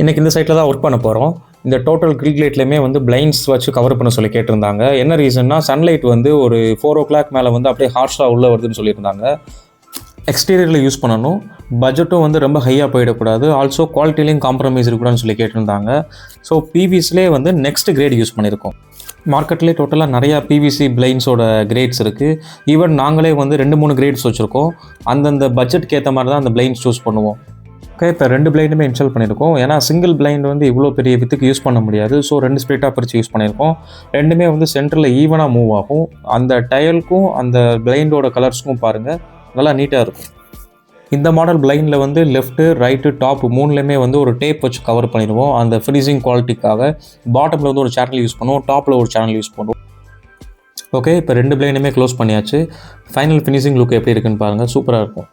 இன்றைக்கி இந்த சைட்டில் தான் ஒர்க் பண்ண போகிறோம். இந்த டோட்டல் கிரில் லைட்லையுமே வந்து பிளைண்ட்ஸ் வச்சு கவர் பண்ண சொல்லி கேட்டிருந்தாங்க. என்ன ரீசன்னா சன்லைட் வந்து ஒரு 4 o'clock மேலே வந்து அப்படியே ஹார்ஷாக உள்ளே வருதுன்னு சொல்லியிருந்தாங்க. எக்ஸ்டீரியரில் யூஸ் பண்ணணும், பட்ஜெட்டும் வந்து ரொம்ப ஹையாக போயிடக்கூடாது, ஆல்சோ குவாலிட்டிலையும் காம்ப்ரமைஸ் இருக்கக்கூடாதுன்னு சொல்லி கேட்டிருந்தாங்க. ஸோ பிவிசிலே வந்து நெக்ஸ்ட் கிரேட் யூஸ் பண்ணியிருக்கோம். மார்க்கெட்லேயே டோட்டலாக நிறையா பிவிசி பிளைண்ட்ஸோட கிரேட்ஸ் இருக்குது. ஈவன் நாங்களே வந்து 2-3 கிரேட்ஸ் வச்சுருக்கோம். அந்தந்த பட்ஜெட்க்கு ஏற்ற மாதிரி தான் அந்த பிளைண்ட்ஸ் சூஸ் பண்ணுவோம். ஓகே, இப்போ 2 பிளைண்டுமே இன்ஸ்டால் பண்ணியிருக்கோம். ஏன்னா சிங்கிள் பிளைண்ட் வந்து இவ்வளோ பெரிய வித்துக்கு யூஸ் பண்ண முடியாது. ஸோ 2 ஸ்ப்ளிட்டாக பிரித்து யூஸ் பண்ணியிருக்கோம். ரெண்டுமே வந்து சென்டரில் ஈவனாக மூவ் ஆகும். அந்த டயலுக்கும் அந்த பிளைண்டோட கலர்ஸுக்கும் பாருங்கள், நல்லா நீட்டாக இருக்கும். இந்த மாடல் பிளைண்டில் வந்து லெஃப்ட்டு, ரைட்டு, டாப் 3லையுமே வந்து ஒரு டேப் வச்சு கவர் பண்ணிடுவோம். அந்த ஃபினிஷிங் குவாலிட்டிக்காக பாட்டமில் வந்து ஒரு சேனல் யூஸ் பண்ணுவோம், டாப்பில் ஒரு சேனல் யூஸ் பண்ணுவோம். ஓகே, இப்போ 2 பிளைண்டுமே க்ளோஸ் பண்ணியாச்சு. ஃபைனல் ஃபினிஷிங் லுக் எப்படி இருக்குன்னு பாருங்கள், சூப்பராக இருக்கும்.